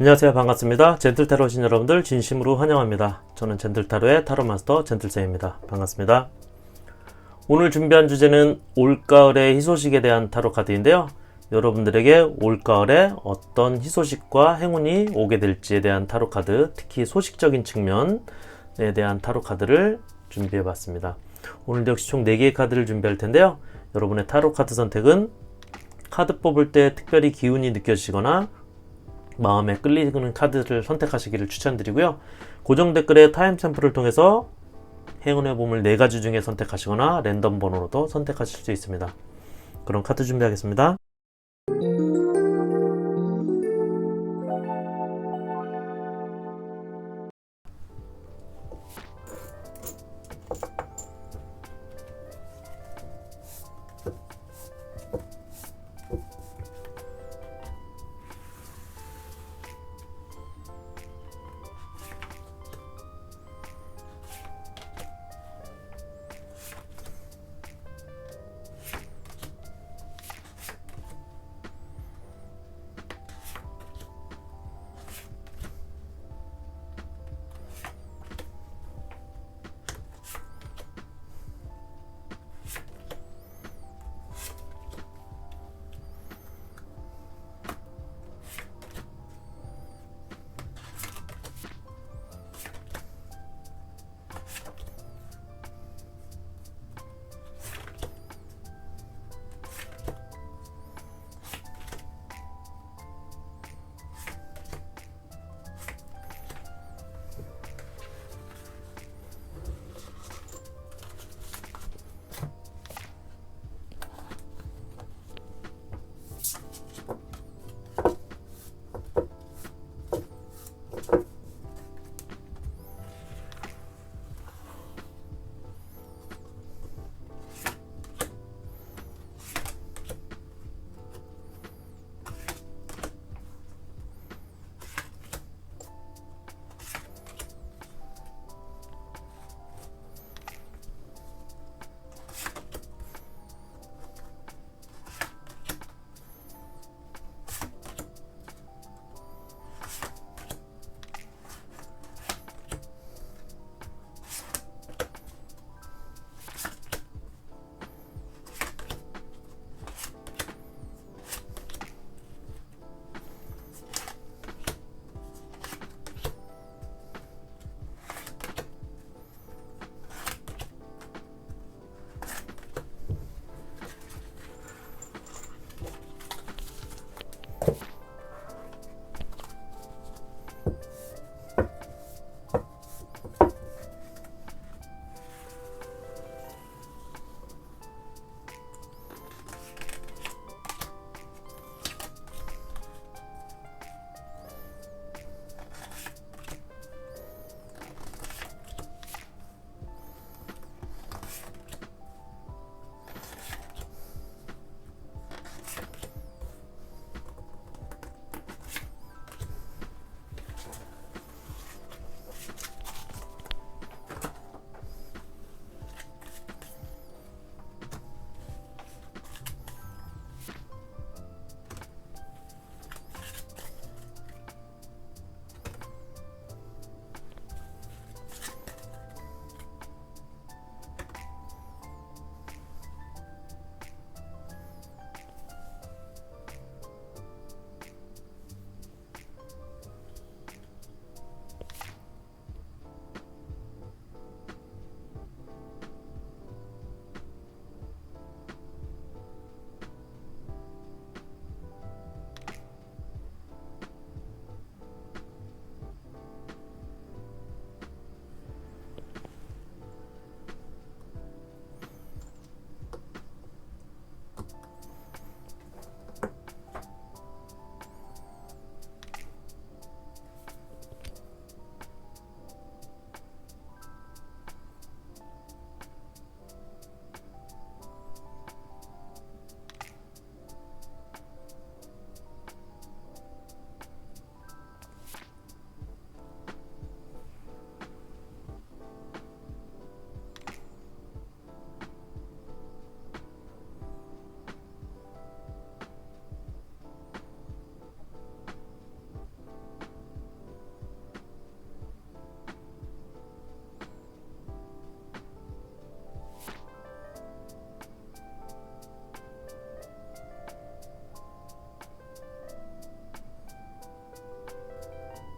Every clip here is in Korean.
안녕하세요. 반갑습니다. 젠틀타로 오신 여러분들 진심으로 환영합니다. 저는 젠틀타로의 타로마스터 젠틀쌤입니다. 반갑습니다. 오늘 준비한 주제는 올가을의 희소식에 대한 타로 카드인데요. 여러분들에게 올가을에 어떤 희소식과 행운이 오게 될지에 대한 타로 카드, 특히 소식적인 측면에 대한 타로 카드를 준비해 봤습니다. 오늘도 역시 총 4개의 카드를 준비할 텐데요. 여러분의 타로 카드 선택은 카드 뽑을 때 특별히 기운이 느껴지거나 마음에 끌리는 카드를 선택하시기를 추천드리고요. 고정 댓글에 타임 샘플을 통해서 행운의 보물 4가지 중에 선택하시거나 랜덤 번호로도 선택하실 수 있습니다. 그럼 카드 준비하겠습니다.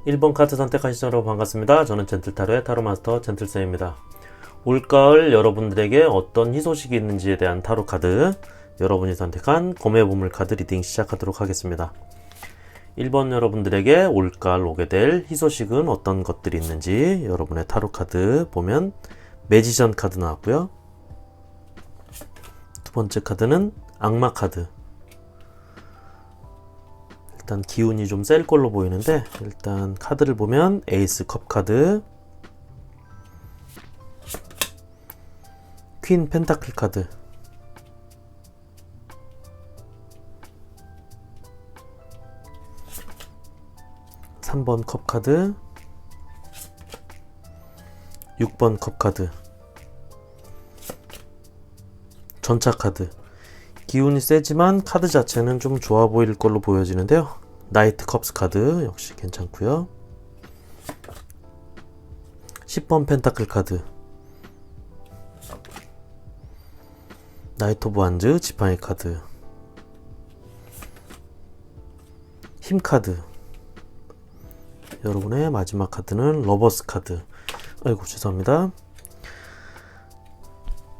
1번 카드 선택하신 여러분 반갑습니다. 저는 젠틀타로의 타로마스터 젠틀쌤입니다. 올가을 여러분들에게 어떤 희소식이 있는지에 대한 타로 카드, 여러분이 선택한 곰의 보물 카드 리딩 시작하도록 하겠습니다. 1번 여러분들에게 올가을 오게 될 희소식은 어떤 것들이 있는지 여러분의 타로 카드 보면 매지션 카드 나왔고요. 두 번째 카드는 악마 카드. 일단 기운이 좀 셀 걸로 보이는데, 일단 카드를 보면 에이스 컵 카드, 퀸 펜타클 카드, 삼 번 컵 카드, 6번 컵 카드, 전차 카드. 기운이 세지만 카드 자체는 좀 좋아 보일 걸로 보여지는데요. 나이트 컵스 카드 역시 괜찮고요. 10번 펜타클 카드, 나이트 오브 완즈 지팡이 카드, 힘 카드. 여러분의 마지막 카드는 러버스 카드. 아이고 죄송합니다.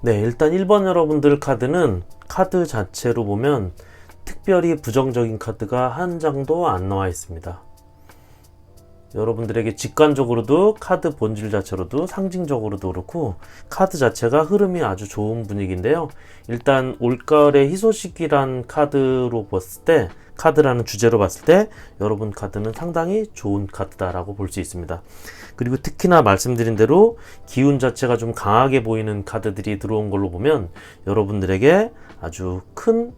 네, 일단 1번 여러분들 카드는 카드 자체로 보면 특별히 부정적인 카드가 한 장도 안 나와 있습니다. 여러분들에게 직관적으로도 카드 본질 자체로도 상징적으로도 그렇고 카드 자체가 흐름이 아주 좋은 분위기인데요. 일단 올가을의 희소식이란 카드로 봤을 때, 카드라는 주제로 봤을 때 여러분 카드는 상당히 좋은 카드다라고 볼 수 있습니다. 그리고 특히나 말씀드린 대로 기운 자체가 좀 강하게 보이는 카드들이 들어온 걸로 보면 여러분들에게 아주 큰,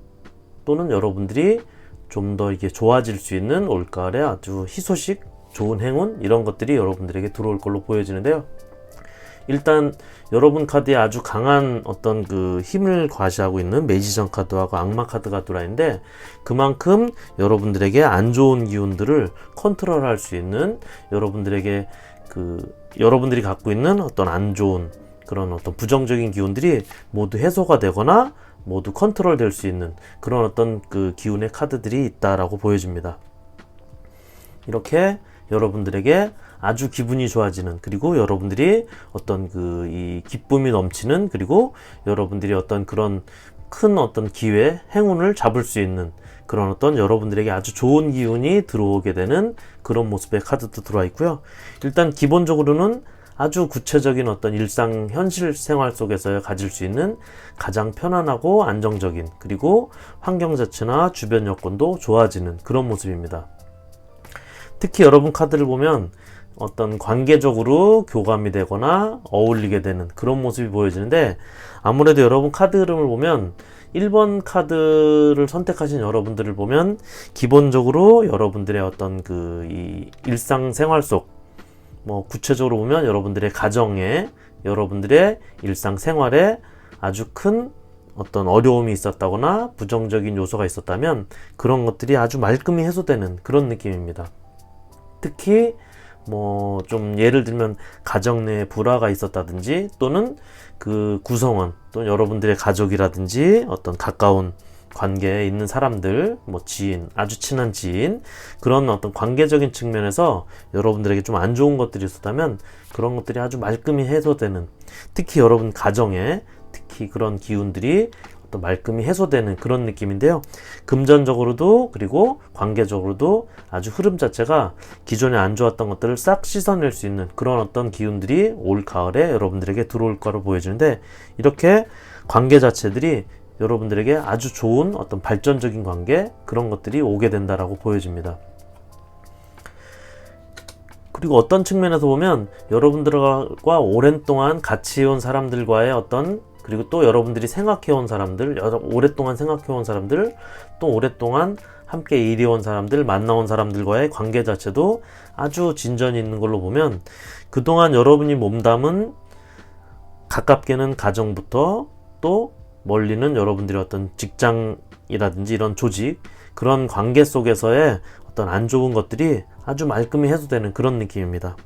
또는 여러분들이 좀 더 이게 좋아질 수 있는 올가을의 아주 희소식, 좋은 행운, 이런 것들이 여러분들에게 들어올 걸로 보여지는데요. 일단 여러분 카드에 아주 강한 어떤 그 힘을 과시하고 있는 매지션 카드하고 악마 카드가 들어있는데, 그만큼 여러분들에게 안 좋은 기운들을 컨트롤할 수 있는, 여러분들에게 여러분들이 갖고 있는 어떤 안 좋은 그런 어떤 부정적인 기운들이 모두 해소가 되거나 모두 컨트롤 될 수 있는 그런 어떤 그 기운의 카드들이 있다라고 보여집니다. 이렇게 여러분들에게 아주 기분이 좋아지는, 그리고 여러분들이 어떤 이 기쁨이 넘치는, 그리고 여러분들이 어떤 그런 큰 어떤 기회, 행운을 잡을 수 있는 그런 어떤 여러분들에게 아주 좋은 기운이 들어오게 되는 그런 모습의 카드도 들어와 있고요. 일단 기본적으로는 아주 구체적인 어떤 일상 현실 생활 속에서 가질 수 있는 가장 편안하고 안정적인, 그리고 환경 자체나 주변 여건도 좋아지는 그런 모습입니다. 특히 여러분 카드를 보면 어떤 관계적으로 교감이 되거나 어울리게 되는 그런 모습이 보여지는데, 아무래도 여러분 카드 흐름을 보면 1번 카드를 선택하신 여러분들을 보면 기본적으로 여러분들의 어떤 이 일상생활 속, 구체적으로 보면 여러분들의 가정에, 여러분들의 일상생활에 아주 큰 어떤 어려움이 있었다거나 부정적인 요소가 있었다면 그런 것들이 아주 말끔히 해소되는 그런 느낌입니다. 특히 좀 예를 들면 가정 내에 불화가 있었다든지, 또는 그 구성원, 또는 여러분들의 가족이라든지 어떤 가까운 관계에 있는 사람들, 지인, 아주 친한 지인, 그런 어떤 관계적인 측면에서 여러분들에게 좀 안 좋은 것들이 있었다면 그런 것들이 아주 말끔히 해소되는, 특히 여러분 가정에 특히 그런 기운들이 어떤 말끔히 해소되는 그런 느낌인데요. 금전적으로도 그리고 관계적으로도 아주 흐름 자체가 기존에 안 좋았던 것들을 싹 씻어낼 수 있는 그런 어떤 기운들이 올 가을에 여러분들에게 들어올 거로 보여지는데, 이렇게 관계 자체들이 여러분들에게 아주 좋은 어떤 발전적인 관계, 그런 것들이 오게 된다라고 보여집니다. 그리고 어떤 측면에서 보면 여러분들과 오랜 동안 같이 해온 사람들과의 어떤, 그리고 또 여러분들이 생각해온 사람들, 오랫동안 생각해온 사람들, 또 오랫동안 함께 일해온 사람들, 만나온 사람들과의 관계 자체도 아주 진전이 있는 걸로 보면, 그동안 여러분이 몸담은 가깝게는 가정부터 또 멀리는 여러분들의 어떤 직장이라든지 이런 조직, 그런 관계 속에서의 어떤 안 좋은 것들이 아주 말끔히 해소되는 그런 느낌입니다.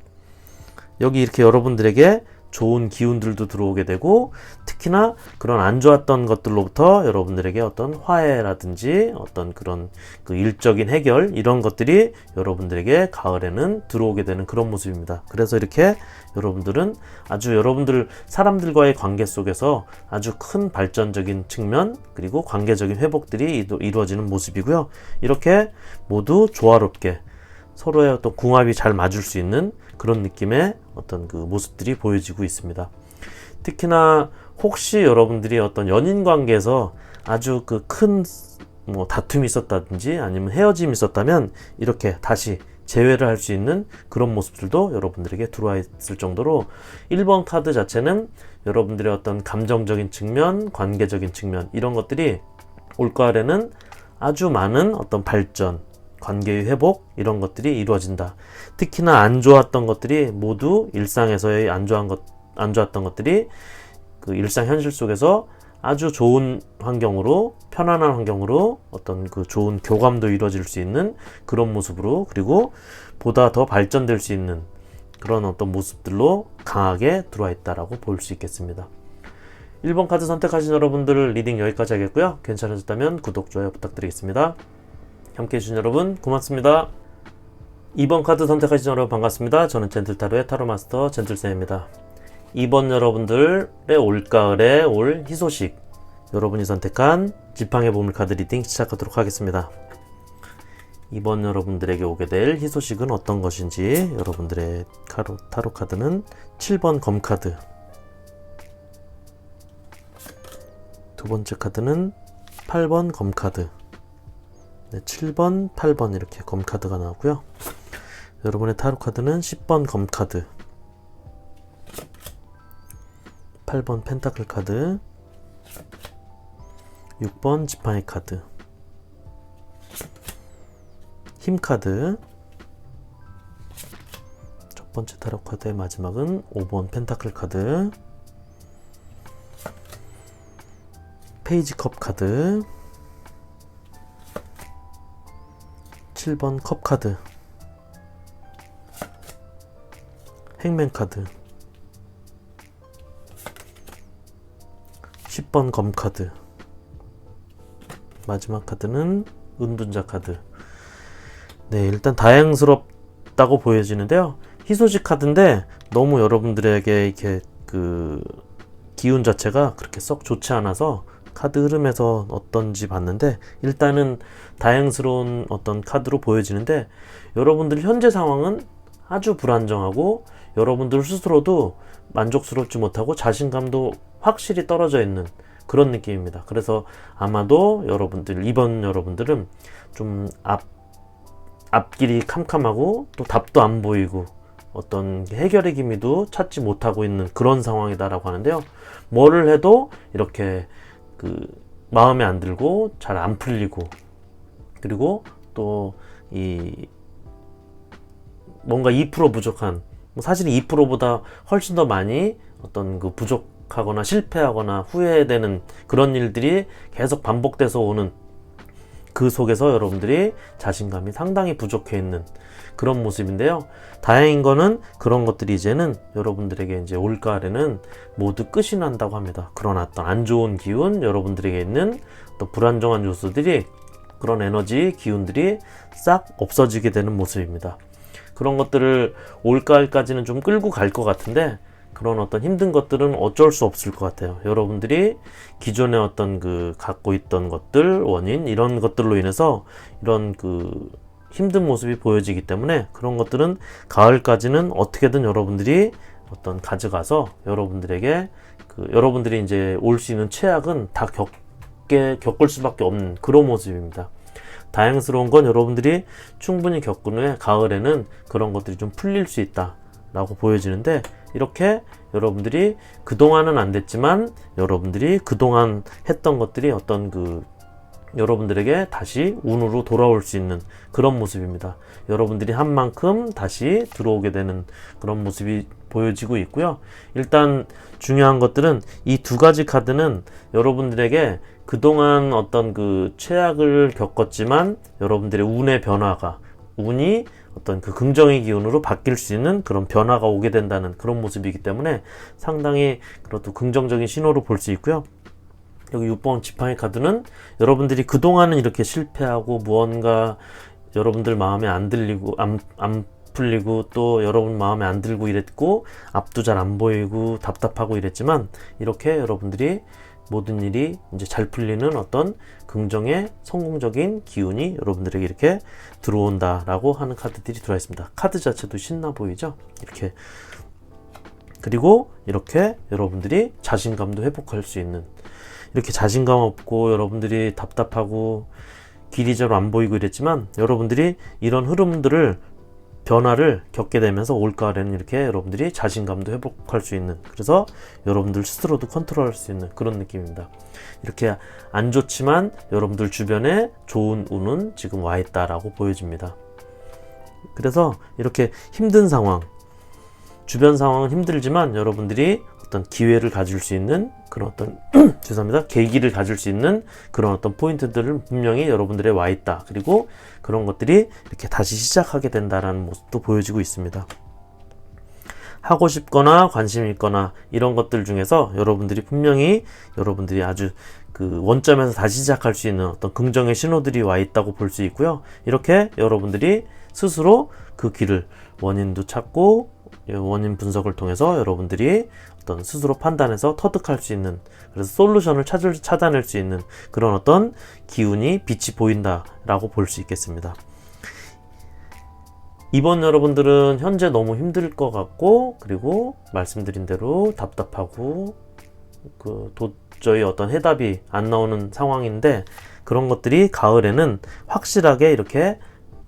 여기 이렇게 여러분들에게 좋은 기운들도 들어오게 되고, 특히나 그런 안 좋았던 것들로부터 여러분들에게 어떤 화해라든지 어떤 그런 그 일적인 해결, 이런 것들이 여러분들에게 가을에는 들어오게 되는 그런 모습입니다. 그래서 이렇게 여러분들은 아주 여러분들 사람들과의 관계 속에서 아주 큰 발전적인 측면, 그리고 관계적인 회복들이 이루어지는 모습이고요. 이렇게 모두 조화롭게 서로의 어떤 궁합이 잘 맞을 수 있는 그런 느낌의 어떤 그 모습들이 보여지고 있습니다. 특히나 혹시 여러분들이 어떤 연인 관계에서 아주 그 큰 뭐 다툼이 있었다든지 아니면 헤어짐이 있었다면, 이렇게 다시 재회를 할 수 있는 그런 모습들도 여러분들에게 들어와 있을 정도로 1번 카드 자체는 여러분들의 어떤 감정적인 측면, 관계적인 측면, 이런 것들이 올가을에는 아주 많은 어떤 발전, 관계의 회복, 이런 것들이 이루어진다. 특히나 안 좋았던 것들이 모두 일상에서의 안 좋았던 것들이 그 일상 현실 속에서 아주 좋은 환경으로, 편안한 환경으로 어떤 그 좋은 교감도 이루어질 수 있는 그런 모습으로, 그리고 보다 더 발전될 수 있는 그런 어떤 모습들로 강하게 들어와 있다라고 볼 수 있겠습니다. 1번 카드 선택하신 여러분들 리딩 여기까지 하겠고요. 괜찮으셨다면 구독, 좋아요 부탁드리겠습니다. 함께 해주신 여러분 고맙습니다. 2번 카드 선택하신 여러분 반갑습니다. 저는 젠틀타로의 타로마스터 젠틀쌤입니다. 2번 여러분들의 올가을에 올 희소식, 여러분이 선택한 지팡이 보물 카드 리딩 시작하도록 하겠습니다. 2번 여러분들에게 오게 될 희소식은 어떤 것인지, 여러분들의 타로 카드는 7번 검 카드, 두 번째 카드는 8번 검 카드, 네, 7번, 8번 이렇게 검 카드가 나오고요. 여러분의 타로 카드는 10번 검 카드, 8번 펜타클 카드, 6번 지팡이 카드, 힘 카드, 첫 번째 타로 카드의 마지막은 5번 펜타클 카드, 페이지 컵 카드, 7번 컵 카드, 행맨 카드, 10번 검 카드, 마지막 카드는 은둔자 카드. 네, 일단 다양스럽다고 보여지는데요. 희소식 카드인데 너무 여러분들에게 이렇게 그 기운 자체가 그렇게 썩 좋지 않아서 카드 흐름에서 어떤지 봤는데, 일단은 다양스러운 어떤 카드로 보여지는데, 여러분들 현재 상황은 아주 불안정하고 여러분들 스스로도 만족스럽지 못하고 자신감도 확실히 떨어져 있는 그런 느낌입니다. 그래서 아마도 여러분들, 이번 여러분들은 좀 앞길이 캄캄하고 또 답도 안 보이고 어떤 해결의 기미도 찾지 못하고 있는 그런 상황이다라고 하는데요. 뭐를 해도 이렇게 그 마음에 안 들고 잘 안 풀리고, 그리고 또 이 뭔가 2% 부족한, 사실 2%보다 훨씬 더 많이 어떤 그 부족하거나 실패하거나 후회되는 그런 일들이 계속 반복돼서 오는 그 속에서 여러분들이 자신감이 상당히 부족해 있는 그런 모습인데요. 다행인 거는 그런 것들이 이제는 여러분들에게 이제 올가을에는 모두 끝이 난다고 합니다. 그런 어떤 안 좋은 기운, 여러분들에게 있는 또 불안정한 요소들이, 그런 에너지 기운들이 싹 없어지게 되는 모습입니다. 그런 것들을 올가을까지는 좀 끌고 갈 것 같은데, 그런 어떤 힘든 것들은 어쩔 수 없을 것 같아요. 여러분들이 기존에 어떤 그 갖고 있던 것들, 원인, 이런 것들로 인해서 이런 그 힘든 모습이 보여지기 때문에, 그런 것들은 가을까지는 어떻게든 여러분들이 어떤 가져가서 여러분들에게 여러분들이 이제 올 수 있는 최악은 다 겪을 수밖에 없는 그런 모습입니다. 다양스러운 건 여러분들이 충분히 겪은 후에 가을에는 그런 것들이 좀 풀릴 수 있다 라고 보여지는데, 이렇게 여러분들이 그동안은 안 됐지만 여러분들이 그동안 했던 것들이 어떤 그 여러분들에게 다시 운으로 돌아올 수 있는 그런 모습입니다. 여러분들이 한 만큼 다시 들어오게 되는 그런 모습이 보여지고 있고요. 일단 중요한 것들은 이 두 가지 카드는 여러분들에게 그동안 어떤 그 최악을 겪었지만 여러분들의 운의 변화가, 운이 어떤 그 긍정의 기운으로 바뀔 수 있는 그런 변화가 오게 된다는 그런 모습이기 때문에 상당히 그래도 긍정적인 신호로 볼 수 있고요. 여기 6번 지팡이 카드는 여러분들이 그동안은 이렇게 실패하고 무언가 여러분들 마음에 안 들리고 안 풀리고 또 여러분 마음에 안 들고 이랬고 앞도 잘 안 보이고 답답하고 이랬지만 이렇게 여러분들이 모든 일이 이제 잘 풀리는 어떤 긍정의 성공적인 기운이 여러분들에게 이렇게 들어온다라고 하는 카드들이 들어와 있습니다. 카드 자체도 신나 보이죠? 이렇게. 그리고 이렇게 여러분들이 자신감도 회복할 수 있는, 이렇게 자신감 없고 여러분들이 답답하고 길이 잘 안 보이고 이랬지만 여러분들이 이런 흐름들을 변화를 겪게 되면서 올가을에는 이렇게 여러분들이 자신감도 회복할 수 있는, 그래서 여러분들 스스로도 컨트롤할 수 있는 그런 느낌입니다. 이렇게 안 좋지만 여러분들 주변에 좋은 운은 지금 와 있다라고 보여집니다. 그래서 이렇게 힘든 상황, 주변 상황은 힘들지만 여러분들이 어떤 기회를 가질 수 있는 그런 어떤 죄송합니다. 계기를 가질 수 있는 그런 어떤 포인트들은 분명히 여러분들에 와 있다. 그리고 그런 것들이 이렇게 다시 시작하게 된다라는 모습도 보여지고 있습니다. 하고 싶거나 관심 있거나 이런 것들 중에서 여러분들이 분명히 여러분들이 아주 그 원점에서 다시 시작할 수 있는 어떤 긍정의 신호들이 와 있다고 볼 수 있고요. 이렇게 여러분들이 스스로 그 길을 원인도 찾고 원인 분석을 통해서 여러분들이 어떤 스스로 판단해서 터득할 수 있는, 그래서 솔루션을 찾아낼 수 있는 그런 어떤 기운이 빛이 보인다라고 볼 수 있겠습니다. 이번 여러분들은 현재 너무 힘들 것 같고, 그리고 말씀드린 대로 답답하고 그 도저히 어떤 해답이 안 나오는 상황인데, 그런 것들이 가을에는 확실하게 이렇게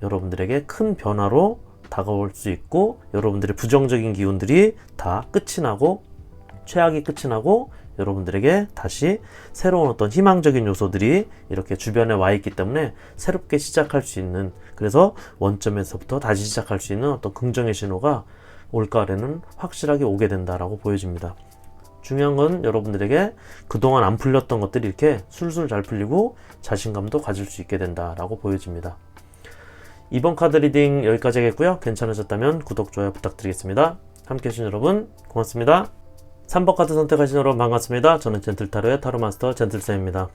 여러분들에게 큰 변화로 다가올 수 있고, 여러분들의 부정적인 기운들이 다 끝이 나고 최악이 끝이 나고 여러분들에게 다시 새로운 어떤 희망적인 요소들이 이렇게 주변에 와 있기 때문에 새롭게 시작할 수 있는, 그래서 원점에서부터 다시 시작할 수 있는 어떤 긍정의 신호가 올가을에는 확실하게 오게 된다라고 보여집니다. 중요한 건 여러분들에게 그동안 안 풀렸던 것들이 이렇게 술술 잘 풀리고 자신감도 가질 수 있게 된다라고 보여집니다. 이번 카드 리딩 여기까지 하겠고요. 괜찮으셨다면 구독, 좋아요 부탁드리겠습니다. 함께 해주신 여러분 고맙습니다. 3번 카드 선택하신 여러분 반갑습니다. 저는 젠틀타로의 타로마스터 젠틀쌤입니다.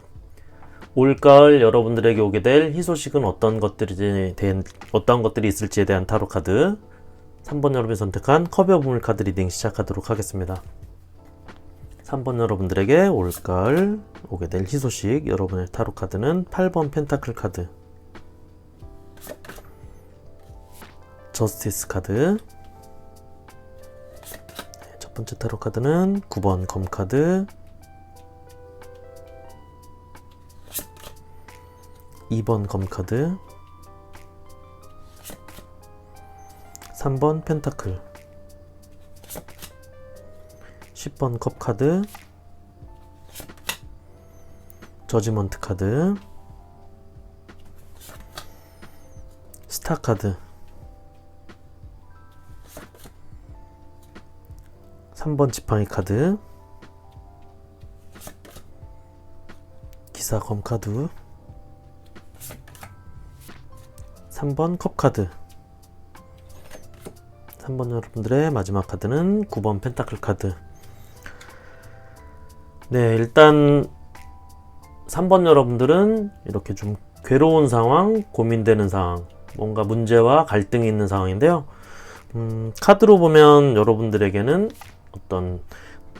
올가을 여러분들에게 오게 될 희소식은 어떤 것들이 있을지에 대한 타로 카드 3번 여러분이 선택한 컵의 오물 카드 리딩 시작하도록 하겠습니다. 3번 여러분들에게 올가을 오게 될 희소식, 여러분의 타로 카드는 8번 펜타클 카드, 저스티스 카드, 첫 번째 타로 카드는 9번 검 카드, 2번 검 카드, 3번 펜타클, 10번 컵 카드, 저지먼트 카드, 스타 카드, 3번 지팡이 카드, 기사 검 카드, 3번 컵 카드, 3번 여러분들의 마지막 카드는 9번 펜타클 카드. 네, 일단 3번 여러분들은 이렇게 좀 괴로운 상황, 고민되는 상황, 뭔가 문제와 갈등이 있는 상황인데요. 카드로 보면 여러분들에게는 어떤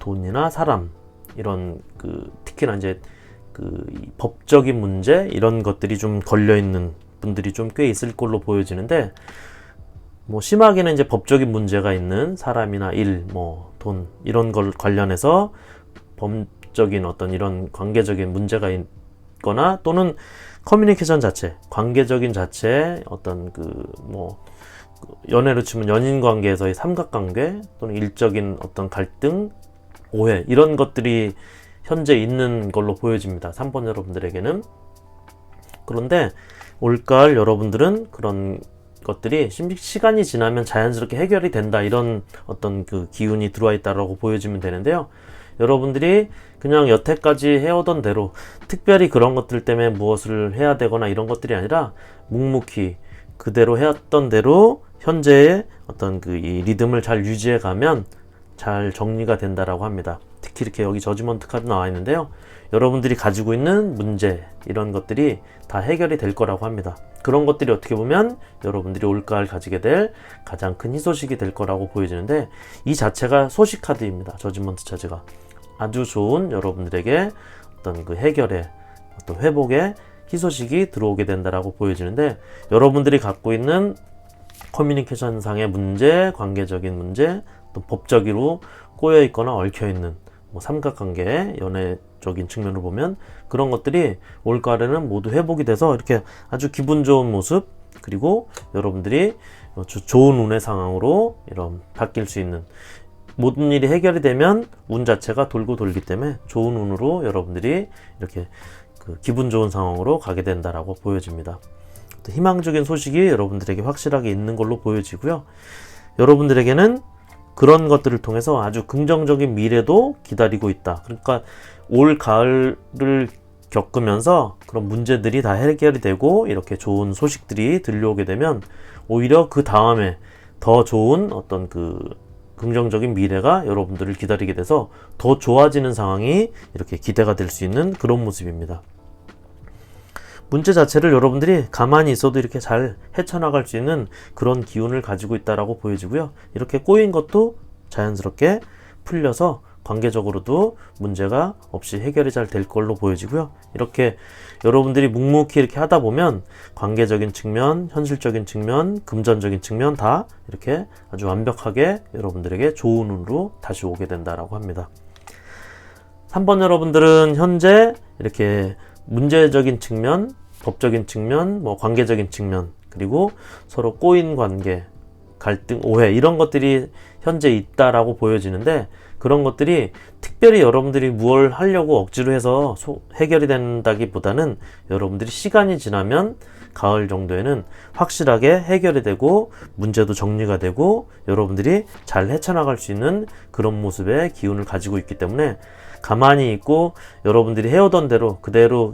돈이나 사람, 이런 특히나 이제 법적인 문제, 이런 것들이 좀 걸려있는 분들이 좀 꽤 있을 걸로 보여지는데, 뭐 심하게는 이제 법적인 문제가 있는 사람이나 일, 뭐 돈, 이런 걸 관련해서 법적인 어떤 이런 관계적인 문제가 있거나, 또는 커뮤니케이션 자체, 관계적인 자체에 어떤 연애로 치면 연인 관계에서의 삼각관계, 또는 일적인 어떤 갈등, 오해, 이런 것들이 현재 있는 걸로 보여집니다. 3번 여러분들에게는. 그런데 올가을 여러분들은 그런 것들이 시간이 지나면 자연스럽게 해결이 된다, 이런 어떤 기운이 들어와 있다라고 보여지면 되는데요. 여러분들이 그냥 여태까지 해오던 대로, 특별히 그런 것들 때문에 무엇을 해야 되거나 이런 것들이 아니라 묵묵히 그대로 해왔던 대로 현재의 어떤 그 이 리듬을 잘 유지해 가면 잘 정리가 된다라고 합니다. 특히 이렇게 여기 저지먼트 카드 나와 있는데요. 여러분들이 가지고 있는 문제 이런 것들이 다 해결이 될 거라고 합니다. 그런 것들이 어떻게 보면 여러분들이 올가을 가지게 될 가장 큰 희소식이 될 거라고 보여지는데, 이 자체가 소식 카드입니다. 저지먼트 차지가 아주 좋은 여러분들에게 어떤 그 해결의 어떤 회복의 희소식이 들어오게 된다라고 보여지는데, 여러분들이 갖고 있는 커뮤니케이션 상의 문제, 관계적인 문제, 또 법적으로 꼬여 있거나 얽혀 있는 뭐 삼각관계, 연애적인 측면으로 보면 그런 것들이 올가을에는 모두 회복이 돼서 이렇게 아주 기분 좋은 모습, 그리고 여러분들이 좋은 운의 상황으로 이런 바뀔 수 있는, 모든 일이 해결이 되면 운 자체가 돌고 돌기 때문에 좋은 운으로 여러분들이 이렇게 그 기분 좋은 상황으로 가게 된다라고 보여집니다. 희망적인 소식이 여러분들에게 확실하게 있는 걸로 보여지고요. 여러분들에게는 그런 것들을 통해서 아주 긍정적인 미래도 기다리고 있다. 그러니까 올 가을을 겪으면서 그런 문제들이 다 해결이 되고 이렇게 좋은 소식들이 들려오게 되면 오히려 그 다음에 더 좋은 어떤 그 긍정적인 미래가 여러분들을 기다리게 돼서 더 좋아지는 상황이 이렇게 기대가 될 수 있는 그런 모습입니다. 문제 자체를 여러분들이 가만히 있어도 이렇게 잘 헤쳐나갈 수 있는 그런 기운을 가지고 있다라고 보여지고요. 이렇게 꼬인 것도 자연스럽게 풀려서 관계적으로도 문제가 없이 해결이 잘 될 걸로 보여지고요. 이렇게 여러분들이 묵묵히 이렇게 하다 보면 관계적인 측면, 현실적인 측면, 금전적인 측면 다 이렇게 아주 완벽하게 여러분들에게 좋은 운으로 다시 오게 된다라고 합니다. 3번 여러분들은 현재 이렇게 문제적인 측면, 법적인 측면, 뭐 관계적인 측면, 그리고 서로 꼬인 관계, 갈등, 오해 이런 것들이 현재 있다라고 보여지는데, 그런 것들이 특별히 여러분들이 무엇을 하려고 억지로 해서 해결이 된다기보다는 여러분들이 시간이 지나면 가을 정도에는 확실하게 해결이 되고 문제도 정리가 되고 여러분들이 잘 헤쳐나갈 수 있는 그런 모습의 기운을 가지고 있기 때문에 가만히 있고 여러분들이 해오던 대로 그대로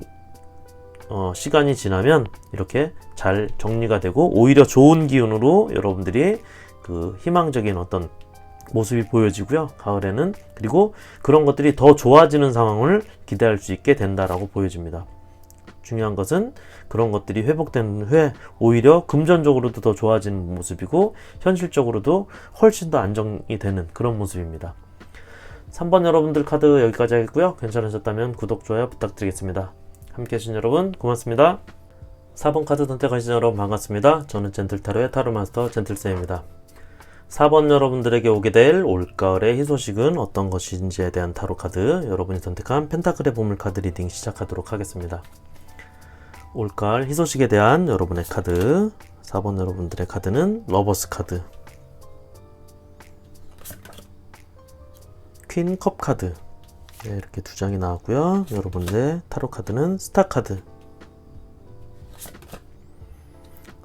시간이 지나면 이렇게 잘 정리가 되고 오히려 좋은 기운으로 여러분들이 그 희망적인 어떤 모습이 보여지고요. 가을에는 그리고 그런 것들이 더 좋아지는 상황을 기대할 수 있게 된다라고 보여집니다. 중요한 것은 그런 것들이 회복된 후에 오히려 금전적으로도 더 좋아지는 모습이고 현실적으로도 훨씬 더 안정이 되는 그런 모습입니다. 3번 여러분들 카드 여기까지 하겠고요. 괜찮으셨다면 구독, 좋아요 부탁드리겠습니다. 함께 해주신 여러분 고맙습니다. 4번 카드 선택하신 여러분 반갑습니다. 저는 젠틀타로의 타로마스터 젠틀쌤입니다. 4번 여러분들에게 오게 될 올가을의 희소식은 어떤 것인지에 대한 타로 카드, 여러분이 선택한 펜타클의 보물 카드 리딩 시작하도록 하겠습니다. 올가을 희소식에 대한 여러분의 카드, 4번 여러분들의 카드는 러버스 카드, 퀸 컵 카드, 네, 이렇게 두 장이 나왔고요. 여러분들의 타로 카드는 스타 카드,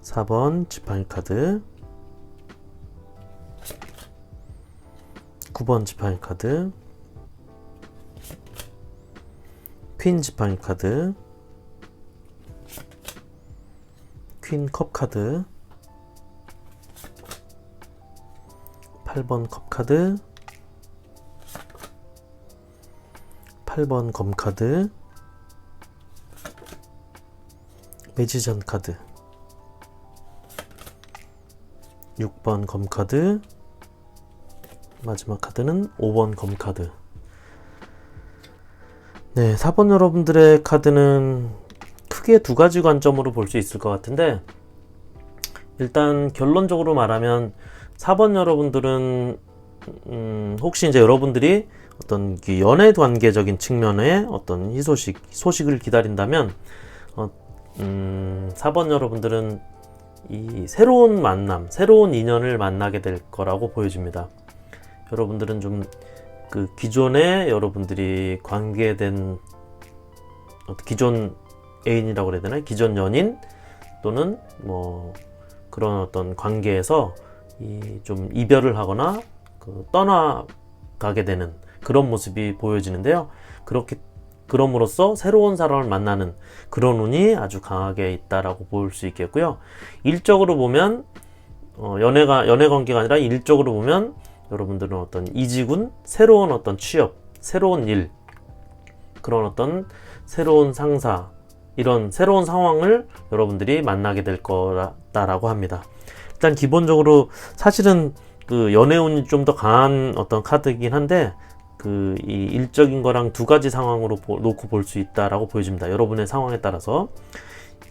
4번 지팡이 카드, 9번 지팡이 카드, 퀸 지팡이 카드, 퀸 컵 카드, 8번 컵 카드, 8번 검 카드, 매지션 카드, 6번 검 카드, 마지막 카드는 5번 검 카드. 네, 4번 여러분들의 카드는 크게 두 가지 관점으로 볼 수 있을 것 같은데, 일단 결론적으로 말하면 4번 여러분들은 혹시 이제 여러분들이 어떤 연애 관계적인 측면의 어떤 소식을 기다린다면 4번 여러분들은 이 새로운 만남, 새로운 인연을 만나게 될 거라고 보여집니다. 여러분들은 좀 그 기존에 여러분들이 관계된 기존 애인이라고 그래야 되나? 기존 연인 또는 뭐 그런 어떤 관계에서 좀 이별을 하거나 떠나가게 되는 그런 모습이 보여지는데요. 그럼으로써 새로운 사람을 만나는 그런 운이 아주 강하게 있다라고 볼 수 있겠고요. 일적으로 보면 연애 관계가 아니라 일적으로 보면 여러분들은 어떤 이직운, 새로운 어떤 취업, 새로운 일, 그런 어떤 새로운 상사, 이런 새로운 상황을 여러분들이 만나게 될 거다라고 합니다. 일단 기본적으로 사실은 그 연애운이 좀 더 강한 어떤 카드이긴 한데 이 일적인 거랑 두 가지 상황으로 놓고 볼 수 있다라고 보여집니다. 여러분의 상황에 따라서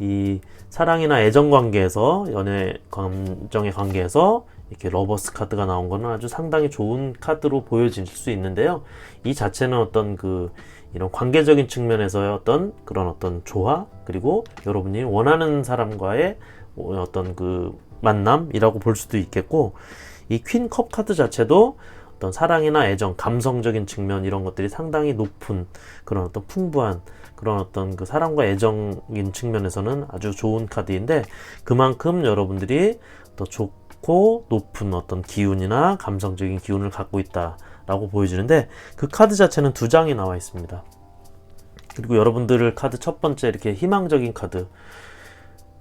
이 사랑이나 애정 관계에서, 연애 감정의 관계에서 이렇게 러버스 카드가 나온 거는 아주 상당히 좋은 카드로 보여질 수 있는데요. 이 자체는 어떤 이런 관계적인 측면에서의 어떤 그런 어떤 조화, 그리고 여러분이 원하는 사람과의 어떤 만남이라고 볼 수도 있겠고, 이 퀸 컵 카드 자체도 어떤 사랑이나 애정, 감성적인 측면, 이런 것들이 상당히 높은 그런 어떤 풍부한 그런 어떤 사랑과 애정인 측면에서는 아주 좋은 카드인데, 그만큼 여러분들이 더 좋고 높은 어떤 기운이나 감성적인 기운을 갖고 있다라고 보여지는데, 그 카드 자체는 두 장이 나와 있습니다. 그리고 여러분들 카드 첫 번째 이렇게 희망적인 카드,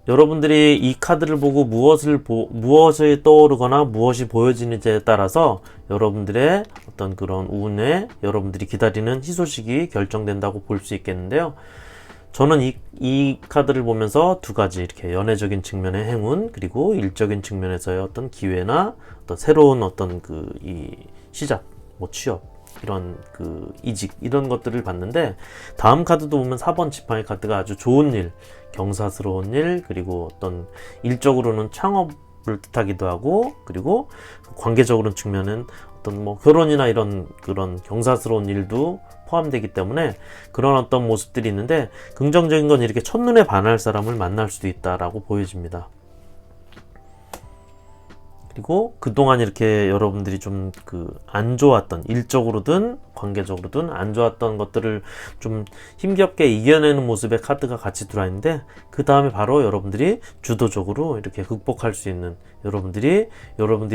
여러분들이 이 카드를 보고 무엇을 떠오르거나 무엇이 보여지는지에 따라서 여러분들의 어떤 그런 운에 여러분들이 기다리는 희소식이 결정된다고 볼 수 있겠는데요. 저는 이 카드를 보면서 두 가지, 이렇게 연애적인 측면의 행운, 그리고 일적인 측면에서의 어떤 기회나 어떤 새로운 어떤 이 시작, 취업, 이런 이직, 이런 것들을 봤는데, 다음 카드도 보면 4번 지팡이 카드가 아주 좋은 일, 경사스러운 일, 그리고 어떤 일적으로는 창업을 뜻하기도 하고, 그리고 관계적으로는 측면은 어떤 결혼이나 이런 그런 경사스러운 일도 포함되기 때문에 그런 어떤 모습들이 있는데, 긍정적인 건 이렇게 첫눈에 반할 사람을 만날 수도 있다라고 보여집니다. 그리고 그동안 이렇게 여러분들이 좀 안 좋았던, 일적으로든 관계적으로든 안 좋았던 것들을 좀 힘겹게 이겨내는 모습의 카드가 같이 들어있는데, 그 다음에 바로 여러분들이 주도적으로 이렇게 극복할 수 있는, 여러분들이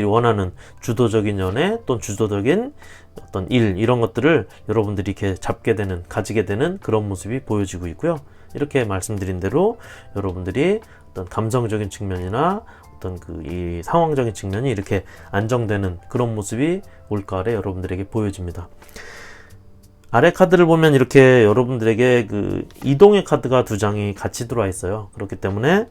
원하는 주도적인 연애 또는 주도적인 어떤 일, 이런 것들을 여러분들이 이렇게 잡게 되는, 가지게 되는 그런 모습이 보여지고 있고요. 이렇게 말씀드린 대로 여러분들이 어떤 감성적인 측면이나 어떤 이 상황적인 측면이 이렇게 안정되는 그런 모습이 올가을에 여러분들에게 보여집니다. 아래 카드를 보면 이렇게 여러분들에게 이동의 카드가 두 장이 같이 들어와 있어요. 그렇기 때문에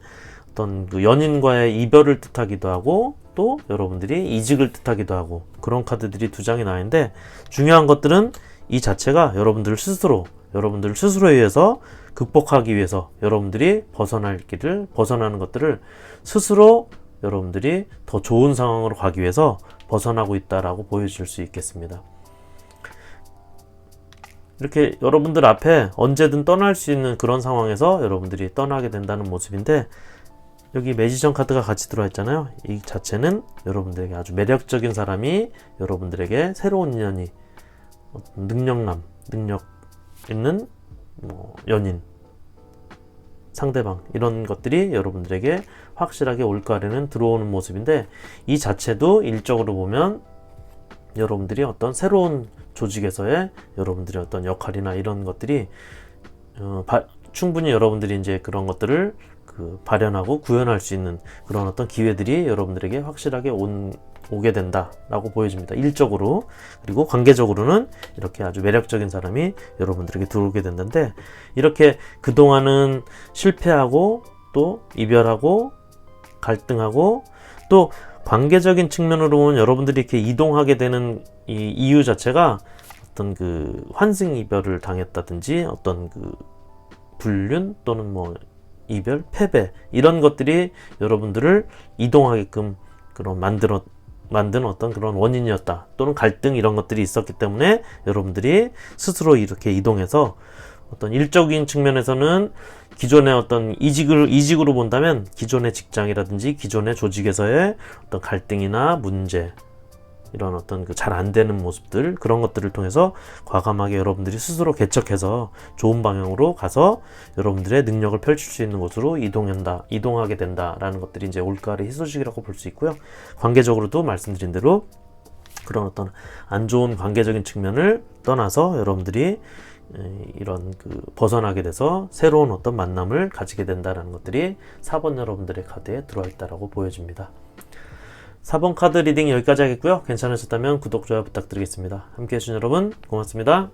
어떤 연인과의 이별을 뜻하기도 하고, 또 여러분들이 이직을 뜻하기도 하고, 그런 카드들이 두 장이 나와 있는데, 중요한 것들은 이 자체가 여러분들 스스로에 의해서 극복하기 위해서 여러분들이 벗어나는 것들을 스스로 여러분들이 더 좋은 상황으로 가기 위해서 벗어나고 있다라고 보여줄 수 있겠습니다. 이렇게 여러분들 앞에 언제든 떠날 수 있는 그런 상황에서 여러분들이 떠나게 된다는 모습인데, 여기 매지션 카드가 같이 들어와 있잖아요. 이 자체는 여러분들에게 아주 매력적인 사람이, 여러분들에게 새로운 인연이, 능력 있는 연인, 상대방, 이런 것들이 여러분들에게 확실하게 올가을에는 들어오는 모습인데, 이 자체도 일적으로 보면 여러분들이 어떤 새로운 조직에서의 여러분들의 어떤 역할이나 이런 것들이 충분히 여러분들이 이제 그런 것들을 발현하고 구현할 수 있는 그런 어떤 기회들이 여러분들에게 확실하게 오게 된다라고 보여집니다. 일적으로. 그리고 관계적으로는 이렇게 아주 매력적인 사람이 여러분들에게 들어오게 된다는데, 이렇게 그동안은 실패하고 또 이별하고 갈등하고, 또 관계적인 측면으로 보면 여러분들이 이렇게 이동하게 되는 이 이유 자체가 어떤 환승 이별을 당했다든지, 어떤 불륜 또는 이별, 패배, 이런 것들이 여러분들을 이동하게끔 만든 어떤 그런 원인이었다, 또는 갈등, 이런 것들이 있었기 때문에 여러분들이 스스로 이렇게 이동해서 어떤 일적인 측면에서는 기존의 어떤 이직으로 본다면 기존의 직장이라든지 기존의 조직에서의 어떤 갈등이나 문제, 이런 어떤 잘 안 되는 모습들, 그런 것들을 통해서 과감하게 여러분들이 스스로 개척해서 좋은 방향으로 가서 여러분들의 능력을 펼칠 수 있는 곳으로 이동하게 된다라는 것들이 이제 올가을의 희소식이라고 볼 수 있고요. 관계적으로도 말씀드린 대로 그런 어떤 안 좋은 관계적인 측면을 떠나서 여러분들이 이런 벗어나게 돼서 새로운 어떤 만남을 가지게 된다라는 것들이 4번 여러분들의 카드에 들어와 있다라고 보여집니다. 4번 카드 리딩 여기까지 하겠고요. 괜찮으셨다면 구독, 좋아요 부탁드리겠습니다. 함께해 주신 여러분 고맙습니다.